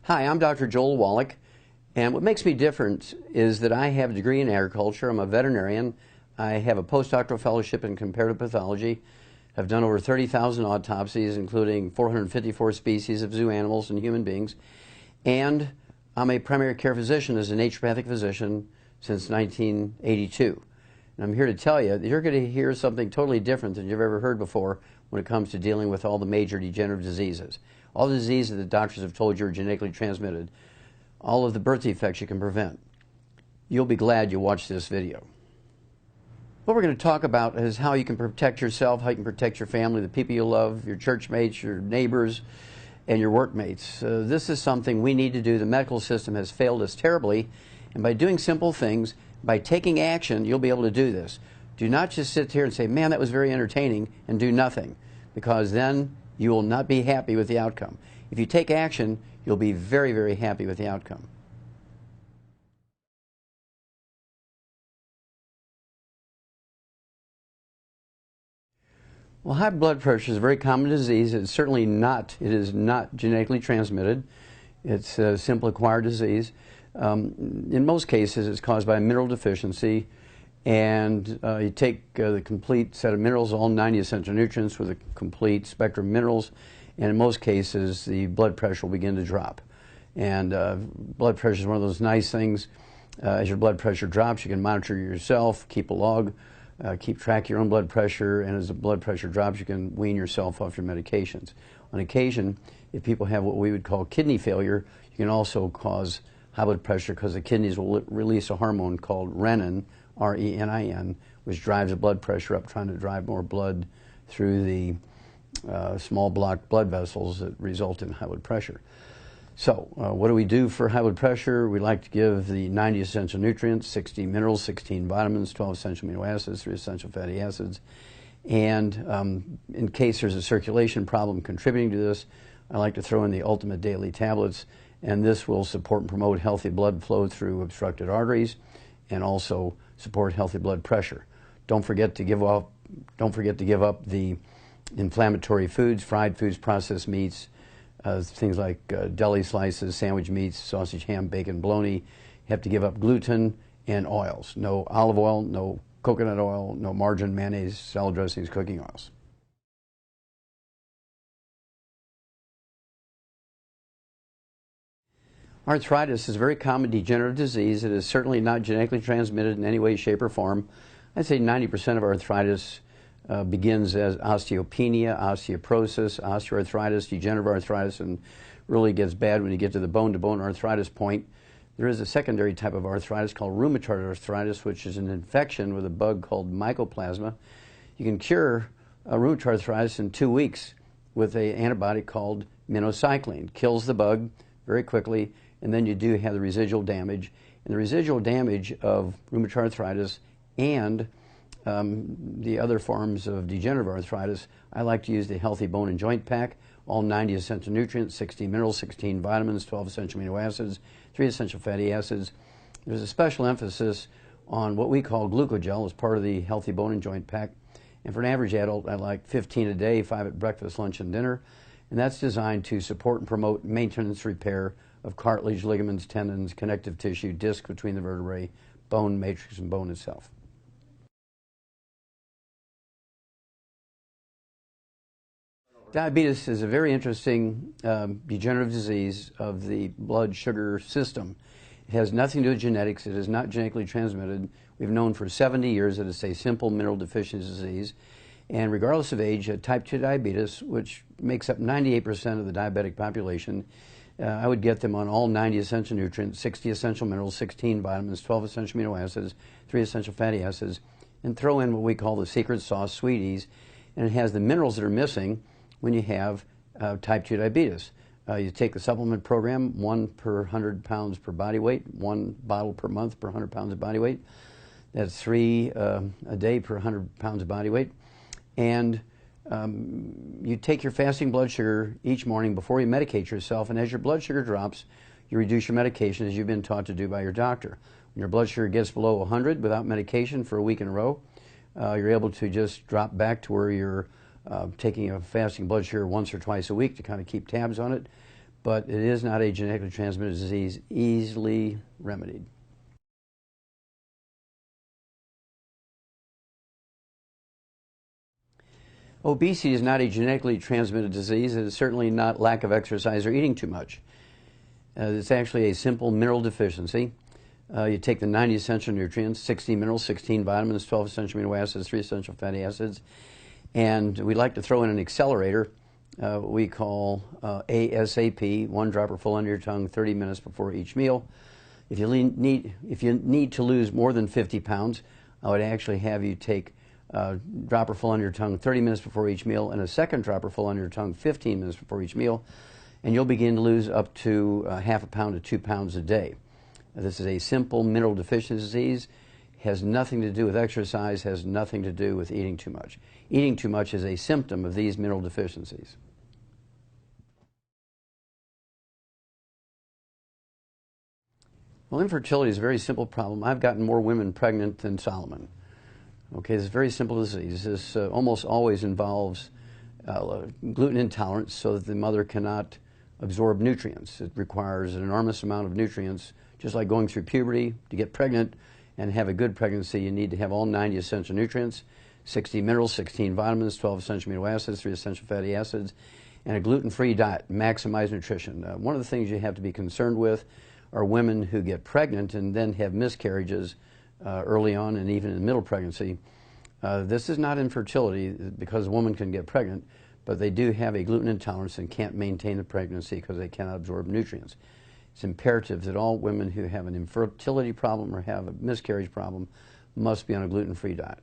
Hi, I'm Dr. Joel Wallach, and what makes me different is that I have a degree in agriculture. I'm a veterinarian. I have a postdoctoral fellowship in comparative pathology. I've done over 30,000 autopsies, including 454 species of zoo animals and human beings. And I'm a primary care physician as a naturopathic physician since 1982. And I'm here to tell you that you're going to hear something totally different than you've ever heard before when it comes to dealing with all the major degenerative diseases. All the diseases that doctors have told you are genetically transmitted, all of the birth defects you can prevent. You'll be glad you watched this video. What we're going to talk about is how you can protect yourself, how you can protect your family, the people you love, your church mates, your neighbors, and your workmates. This is something we need to do. The medical system has failed us terribly, and by doing simple things, by taking action, you'll be able to do this. Do not just sit here and say, man, that was very entertaining, and do nothing, because then you will not be happy with the outcome. If you take action, you'll be very, very happy with the outcome. Well, high blood pressure is a very common disease. It is not genetically transmitted. It's a simple acquired disease. In most cases, it's caused by a mineral deficiency, and you take the complete set of minerals, all 90 essential nutrients with a complete spectrum of minerals, and in most cases, the blood pressure will begin to drop. And blood pressure is one of those nice things. As your blood pressure drops, you can monitor yourself, keep a log, keep track of your own blood pressure, and as the blood pressure drops, you can wean yourself off your medications. On occasion, if people have what we would call kidney failure, you can also cause high blood pressure because the kidneys will release a hormone called renin, R-E-N-I-N, which drives the blood pressure up, trying to drive more blood through the small blocked blood vessels that result in high blood pressure. So what do we do for high blood pressure? We like to give the 90 essential nutrients, 60 minerals, 16 vitamins, 12 essential amino acids, 3 essential fatty acids. And in case there's a circulation problem contributing to this, I like to throw in the ultimate daily tablets, and this will support and promote healthy blood flow through obstructed arteries and also support healthy blood pressure. Don't forget to give up the inflammatory foods, fried foods, processed meats, things like deli slices, sandwich meats, sausage, ham, bacon, bologna. You have to give up gluten and oils. No olive oil, no coconut oil, no margarine, mayonnaise, salad dressings, cooking oils. Arthritis is a very common degenerative disease. It is certainly not genetically transmitted in any way, shape, or form. I'd say 90% of arthritis begins as osteopenia, osteoporosis, osteoarthritis, degenerative arthritis, and really gets bad when you get to the bone-to-bone arthritis point. There is a secondary type of arthritis called rheumatoid arthritis, which is an infection with a bug called mycoplasma. You can cure rheumatoid arthritis in 2 weeks with an antibiotic called minocycline. Kills the bug very quickly, and then you do have the residual damage. And the residual damage of rheumatoid arthritis and the other forms of degenerative arthritis, I like to use the Healthy Bone and Joint Pack, all 90 essential nutrients, 16 minerals, 16 vitamins, 12 essential amino acids, 3 essential fatty acids. There's a special emphasis on what we call glucogel as part of the Healthy Bone and Joint Pack. And for an average adult, I like 15 a day, 5 at breakfast, lunch, and dinner. And that's designed to support and promote maintenance repair of cartilage, ligaments, tendons, connective tissue, disc between the vertebrae, bone matrix, and bone itself. Diabetes is a very interesting degenerative disease of the blood sugar system. It has nothing to do with genetics. It is not genetically transmitted. We've known for 70 years that it's a simple mineral deficiency disease. And regardless of age, type 2 diabetes, which makes up 98% of the diabetic population, I would get them on all 90 essential nutrients, 60 essential minerals, 16 vitamins, 12 essential amino acids, 3 essential fatty acids, and throw in what we call the secret sauce, Sweeties, and it has the minerals that are missing when you have type 2 diabetes. You take the supplement program, 1 per 100 pounds per body weight, 1 bottle per month per 100 pounds of body weight. That's 3 a day per 100 pounds of body weight. And you take your fasting blood sugar each morning before you medicate yourself, and as your blood sugar drops, you reduce your medication as you've been taught to do by your doctor. When your blood sugar gets below 100 without medication for a week in a row, you're able to just drop back to where you're taking a fasting blood sugar once or twice a week to kind of keep tabs on it. but it is not a genetically transmitted disease easily remedied. Obesity is not a genetically transmitted disease. It is certainly not lack of exercise or eating too much. It's actually a simple mineral deficiency. You take the 90 essential nutrients, 60 minerals, 16 vitamins, 12 essential amino acids, 3 essential fatty acids, and we'd like to throw in an accelerator we call ASAP, 1 dropper full under your tongue 30 minutes before each meal. If you need to lose more than 50 pounds, I would actually have you take dropper full under your tongue 30 minutes before each meal and a second dropper full under your tongue 15 minutes before each meal, and you'll begin to lose up to half a pound to 2 pounds a day. This is a simple mineral deficiency disease. Has nothing to do with exercise, has nothing to do with eating too much. Eating too much is a symptom of these mineral deficiencies. Well, infertility is a very simple problem. I've gotten more women pregnant than Solomon. Okay, it's a very simple disease. This almost always involves gluten intolerance so that the mother cannot absorb nutrients. It requires an enormous amount of nutrients, just like going through puberty. To get pregnant and have a good pregnancy, you need to have all 90 essential nutrients, 60 minerals, 16 vitamins, 12 essential amino acids, 3 essential fatty acids, and a gluten-free diet, maximize nutrition. One of the things you have to be concerned with are women who get pregnant and then have miscarriages early on and even in middle pregnancy. This is not infertility because a woman can get pregnant, but they do have a gluten intolerance and can't maintain the pregnancy because they cannot absorb nutrients. It's imperative that all women who have an infertility problem or have a miscarriage problem must be on a gluten-free diet.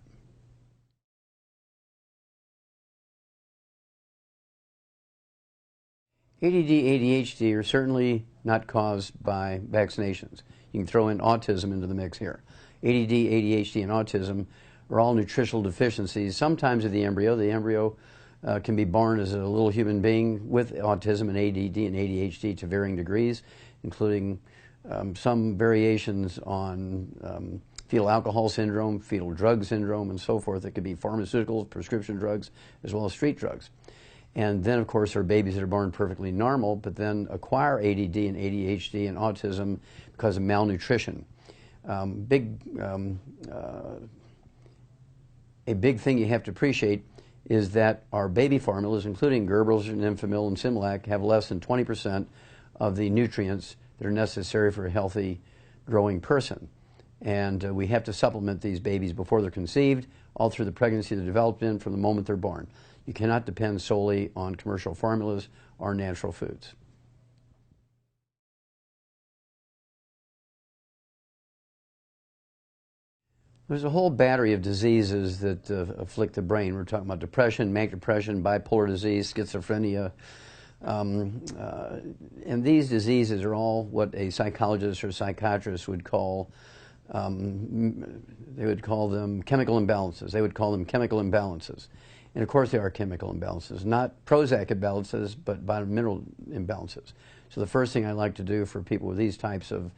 ADD, ADHD are certainly not caused by vaccinations. You can throw in autism into the mix here. ADD, ADHD, and autism are all nutritional deficiencies, sometimes of the embryo. The embryo can be born as a little human being with autism and ADD and ADHD to varying degrees, including some variations on fetal alcohol syndrome, fetal drug syndrome, and so forth. It could be pharmaceuticals, prescription drugs, as well as street drugs. And then, of course, there are babies that are born perfectly normal, but then acquire ADD and ADHD and autism because of malnutrition. A big thing you have to appreciate is that our baby formulas, including Gerber's and Enfamil and Similac, have less than 20% of the nutrients that are necessary for a healthy growing person. And we have to supplement these babies before they're conceived, all through the pregnancy they're developed in, from the moment they're born. You cannot depend solely on commercial formulas or natural foods. There's a whole battery of diseases that afflict the brain. We're talking about depression, manic depression, bipolar disease, schizophrenia. And these diseases are all what a psychologist or psychiatrist would call, they would call them chemical imbalances. They would call them chemical imbalances. And of course they are chemical imbalances, not Prozac imbalances, but mineral imbalances. So the first thing I like to do for people with these types of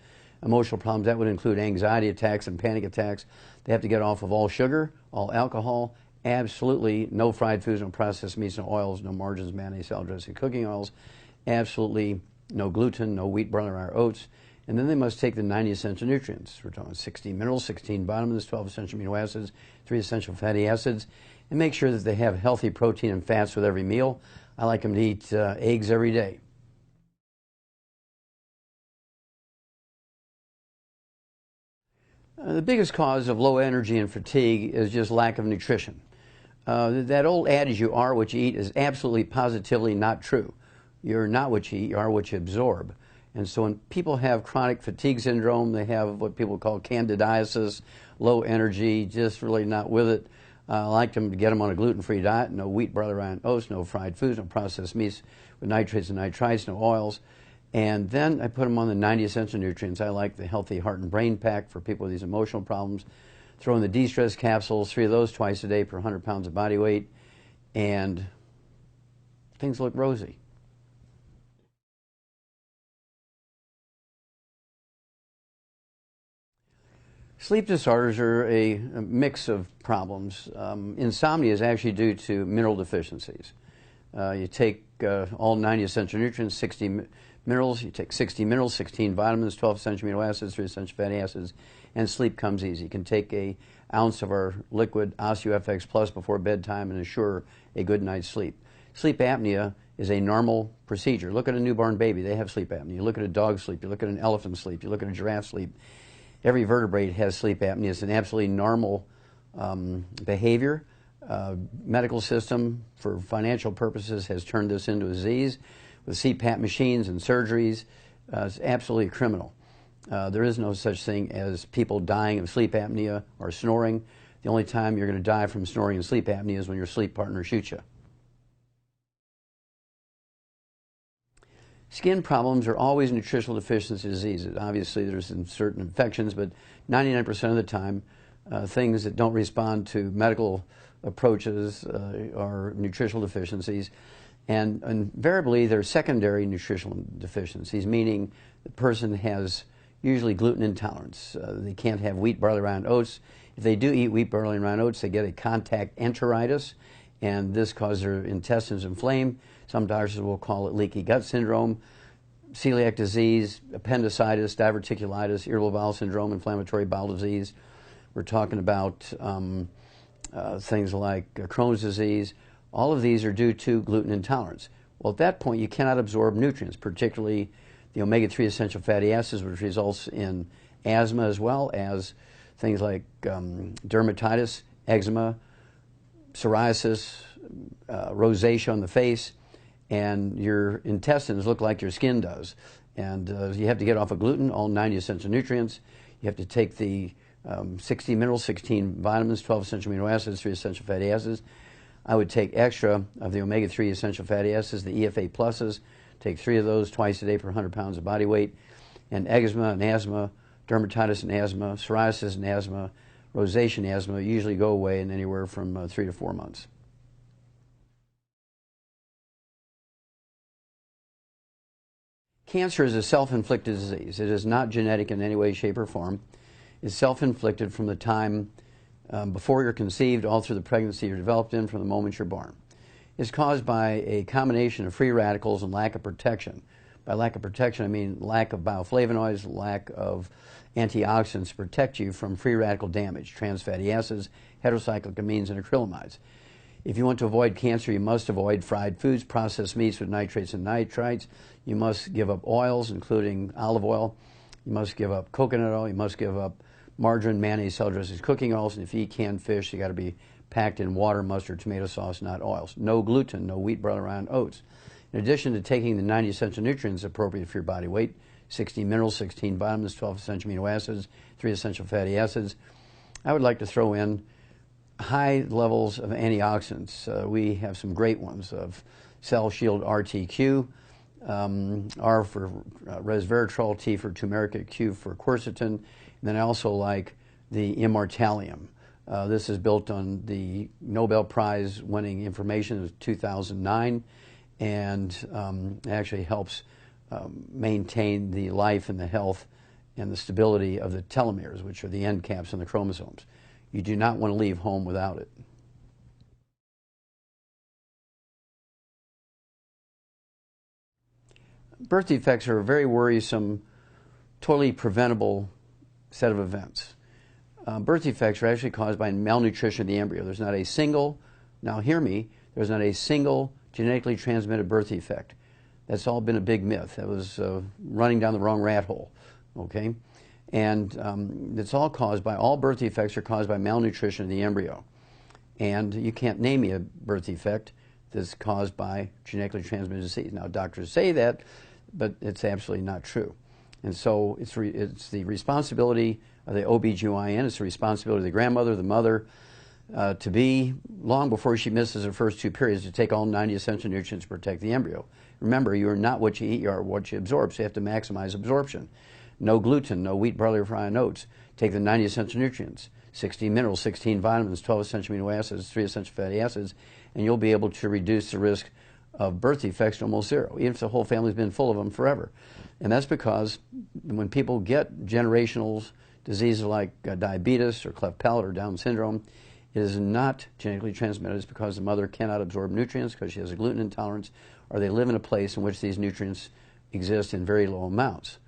emotional problems, that would include anxiety attacks and panic attacks. They have to get off of all sugar, all alcohol, absolutely no fried foods, no processed meats, no oils, no margarines, mayonnaise, salad dressing, cooking oils, absolutely no gluten, no wheat, barley, or oats. And then they must take the 90 essential nutrients. We're talking 16 minerals, 16 vitamins, 12 essential amino acids, 3 essential fatty acids, and make sure that they have healthy protein and fats with every meal. I like them to eat eggs every day. The biggest cause of low energy and fatigue is just lack of nutrition. That old adage, you are what you eat, is absolutely positively not true. You're not what you eat, you are what you absorb. And so when people have chronic fatigue syndrome, they have what people call candidiasis, low energy, just really not with it. I like them to get them on a gluten-free diet, no wheat, barley, rye, and oats, no fried foods, no processed meats with nitrates and nitrites, no oils. And then I put them on the 90 essential nutrients. I like the Healthy Heart and Brain Pack for people with these emotional problems. Throw in the de-stress capsules, 3 of those twice a day per 100 pounds of body weight, and things look rosy. Sleep disorders are a mix of problems. Insomnia is actually due to mineral deficiencies. You take all 90 essential nutrients, 60 minerals. You take 60 minerals, 16 vitamins, 12 essential amino acids, 3 essential fatty acids, and sleep comes easy. You can take an ounce of our liquid OsteoFX Plus before bedtime and ensure a good night's sleep. Sleep apnea is a normal procedure. Look at a newborn baby. They have sleep apnea. You look at a dog sleep. You look at an elephant sleep. You look at a giraffe sleep. Every vertebrate has sleep apnea. It's an absolutely normal behavior. Medical system, for financial purposes, has turned this into a disease with CPAP machines and surgeries. It's absolutely criminal. There is no such thing as people dying of sleep apnea or snoring. The only time you're going to die from snoring and sleep apnea is when your sleep partner shoots you. Skin problems are always nutritional deficiency diseases. Obviously, there's certain infections, but 99% of the time, things that don't respond to medical approaches are nutritional deficiencies. And invariably, they're secondary nutritional deficiencies, meaning the person has usually gluten intolerance. They can't have wheat, barley, rye, and oats. If they do eat wheat, barley, and rye, and oats, they get a contact enteritis, and this causes their intestines inflamed. Some doctors will call it leaky gut syndrome, celiac disease, appendicitis, diverticulitis, irritable bowel syndrome, inflammatory bowel disease. We're talking about things like Crohn's disease. All of these are due to gluten intolerance. Well, at that point, you cannot absorb nutrients, particularly the omega-3 essential fatty acids, which results in asthma as well as things like dermatitis, eczema, psoriasis, rosacea on the face, and your intestines look like your skin does. And you have to get off of gluten, all 90 essential nutrients. You have to take the 60 minerals, 16 vitamins, 12 essential amino acids, 3 essential fatty acids. I would take extra of the omega-3 essential fatty acids, the EFA pluses, take 3 of those twice a day per 100 pounds of body weight. And eczema and asthma, dermatitis and asthma, psoriasis and asthma, rosacea and asthma usually go away in anywhere from 3 to 4 months. Cancer is a self-inflicted disease. It is not genetic in any way, shape, or form. It's self-inflicted from the time before you're conceived, all through the pregnancy you're developed in, from the moment you're born. It's caused by a combination of free radicals and lack of protection. By lack of protection, I mean lack of bioflavonoids, lack of antioxidants to protect you from free radical damage, trans fatty acids, heterocyclic amines, and acrylamides. If you want to avoid cancer, you must avoid fried foods, processed meats with nitrates and nitrites. You must give up oils, including olive oil. You must give up coconut oil. You must give up margarine, mayonnaise, salad dressings, cooking oils. And if you eat canned fish, you got to be packed in water, mustard, tomato sauce, not oils. No gluten, no wheat, barley, rye, and oats. In addition to taking the 90 essential nutrients appropriate for your body weight, 60 minerals, 16 vitamins, 12 essential amino acids, 3 essential fatty acids, I would like to throw in high levels of antioxidants. We have some great ones of Cell Shield RTQ, R for resveratrol, T for turmeric, Q for quercetin, and then I also like the Immortalium. This is built on the Nobel Prize winning information of 2009, and actually helps maintain the life and the health and the stability of the telomeres, which are the end caps on the chromosomes. You do not want to leave home without it. Birth defects are a very worrisome, totally preventable set of events. Birth defects are actually caused by malnutrition of the embryo. There's not a single, now hear me, there's not a single genetically transmitted birth defect. That's all been a big myth. That was running down the wrong rat hole, okay? And it's all caused by, all birth defects are caused by malnutrition of the embryo. And you can't name me a birth defect that's caused by genetically transmitted disease. Now, doctors say that, but it's absolutely not true. And so it's the responsibility of the OBGYN, it's the responsibility of the grandmother, the mother, to be, long before she misses her first 2 periods, to take all 90 essential nutrients to protect the embryo. Remember, you are not what you eat, you are what you absorb, so you have to maximize absorption. No gluten, no wheat, barley, rye, and oats. Take the 90 essential nutrients, 16 minerals, 16 vitamins, 12 essential amino acids, 3 essential fatty acids, and you'll be able to reduce the risk of birth defects to almost zero, even if the whole family's been full of them forever. And that's because when people get generational diseases like diabetes or cleft palate or Down syndrome, It is not genetically transmitted. It's because the mother cannot absorb nutrients because she has a gluten intolerance, or they live in a place in which these nutrients exist in very low amounts.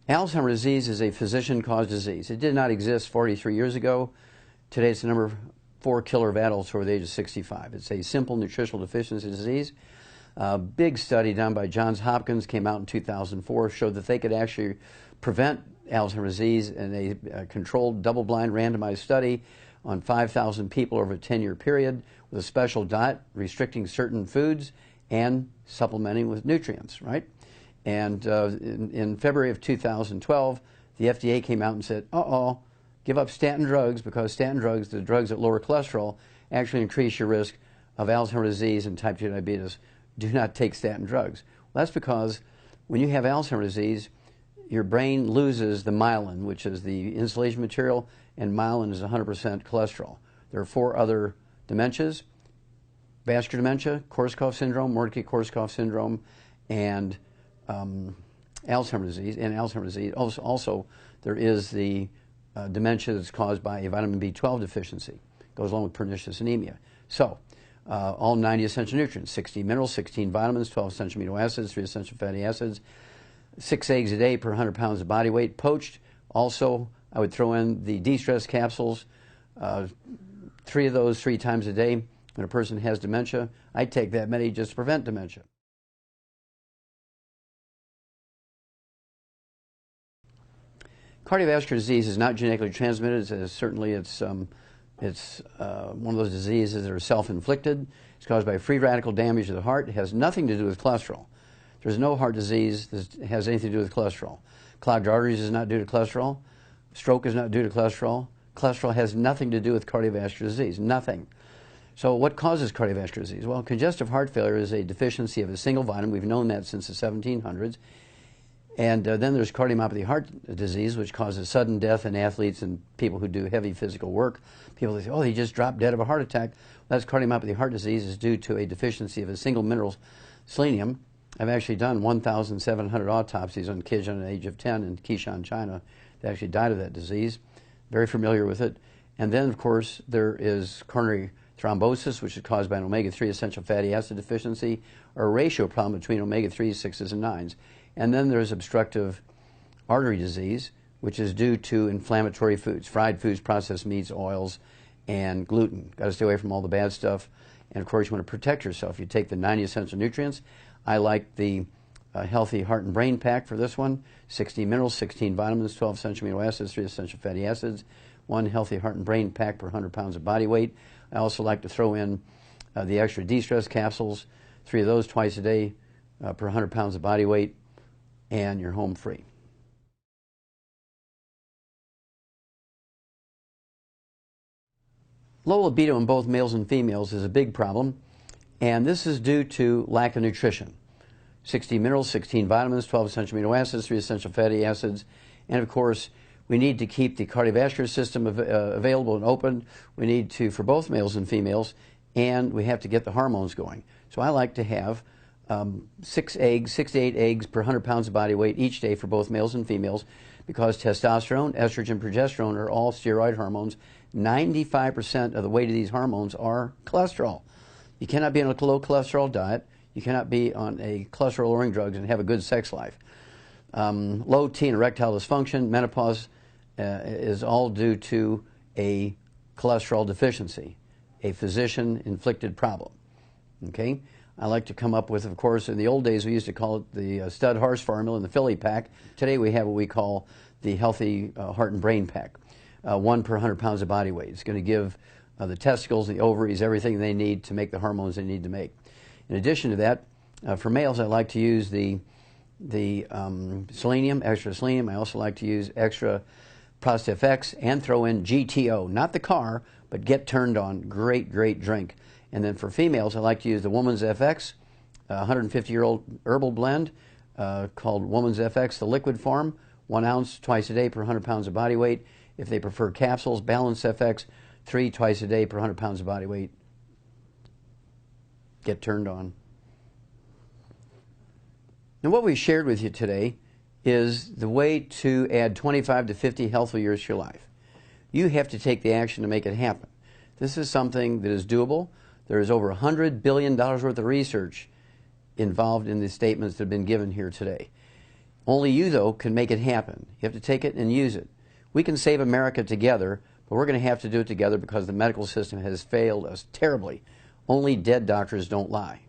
Alzheimer's disease is a physician-caused disease. It did not exist 43 years ago. Today it's the number 4 killer of adults over the age of 65. It's a simple nutritional deficiency disease. A big study done by Johns Hopkins came out in 2004 showed that they could actually prevent Alzheimer's disease in a controlled double-blind randomized study on 5,000 people over a 10-year period with a special diet, restricting certain foods and supplementing with nutrients, right? And in February of 2012, the FDA came out and said, give up statin drugs, because statin drugs, the drugs that lower cholesterol, actually increase your risk of Alzheimer's disease and type 2 diabetes. Do not take statin drugs. Well, that's because when you have Alzheimer's disease, your brain loses the myelin, which is the insulation material, and myelin is 100% cholesterol. There are 4 other dementias: vascular dementia, Korsakoff syndrome, Mordecai-Korsakoff syndrome, and Alzheimer's disease. And Alzheimer's disease, also there is the dementia that's caused by a vitamin B12 deficiency. Goes along with pernicious anemia. So, all 90 essential nutrients: 16 minerals, 16 vitamins, 12 essential amino acids, 3 essential fatty acids, 6 eggs a day per 100 pounds of body weight. Poached, also, I would throw in the de-stress capsules, 3 of those 3 times a day. When a person has dementia, I take that many just to prevent dementia. Cardiovascular disease is not genetically transmitted. Certainly it's one of those diseases that are self-inflicted. It's caused by free radical damage to the heart. It has nothing to do with cholesterol. There's no heart disease that has anything to do with cholesterol. Clogged arteries is not due to cholesterol. Stroke is not due to cholesterol. Cholesterol has nothing to do with cardiovascular disease, nothing. So what causes cardiovascular disease? Well, congestive heart failure is a deficiency of a single vitamin. We've known that since the 1700s. And then there's cardiomyopathy heart disease, which causes sudden death in athletes and people who do heavy physical work. People say, he just dropped dead of a heart attack. Well, that's cardiomyopathy heart disease is due to a deficiency of a single mineral, selenium. I've actually done 1,700 autopsies on kids under the age of 10 in Qishan, China, that actually died of that disease. Very familiar with it. And then, of course, there is coronary thrombosis, which is caused by an omega-3 essential fatty acid deficiency, or a ratio problem between omega-3s, 6s, and 9s. And then there's obstructive artery disease, which is due to inflammatory foods, fried foods, processed meats, oils, and gluten. Got to stay away from all the bad stuff. And of course, you want to protect yourself. You take the 90 essential nutrients. I like the healthy heart and brain pack for this one: 16 minerals, 16 vitamins, 12 essential amino acids, 3 essential fatty acids, 1 healthy heart and brain pack per 100 pounds of body weight. I also like to throw in the extra de-stress capsules, 3 of those twice a day per 100 pounds of body weight, and you're home free. Low libido in both males and females is a big problem, and this is due to lack of nutrition. 60 minerals, 16 vitamins, 12 essential amino acids, 3 essential fatty acids, and of course, we need to keep the cardiovascular system available and open. We need to, for both males and females, and we have to get the hormones going. So I like to have 6 to 8 eggs per 100 pounds of body weight each day for both males and females, because testosterone, estrogen, progesterone are all steroid hormones. 95% of the weight of these hormones are cholesterol. You cannot be on a low cholesterol diet. You cannot be on a cholesterol-lowering drugs and have a good sex life. Low T and erectile dysfunction, menopause is all due to a cholesterol deficiency, a physician-inflicted problem. Okay? I like to come up with, of course, in the old days we used to call it the stud horse formula and the filly pack. Today we have what we call the healthy heart and brain pack, 1 per 100 pounds of body weight. It's going to give the testicles, the ovaries, everything they need to make the hormones they need to make. In addition to that, for males, I like to use the selenium, extra selenium. I also like to use extra Prostate FX and throw in GTO, not the car, but Get Turned On. Great, great drink. And then for females, I like to use the Woman's FX, 150-year-old herbal blend called Woman's FX, the liquid form, 1 ounce twice a day per 100 pounds of body weight. If they prefer capsules, Balance FX, 3 twice a day per 100 pounds of body weight. Get Turned On. And what we shared with you today is the way to add 25 to 50 healthy years to your life. You have to take the action to make it happen. This is something that is doable. There is over $100 billion worth of research involved in the statements that have been given here today. Only you, though, can make it happen. You have to take it and use it. We can save America together, but we're going to have to do it together because the medical system has failed us terribly. Only dead doctors don't lie.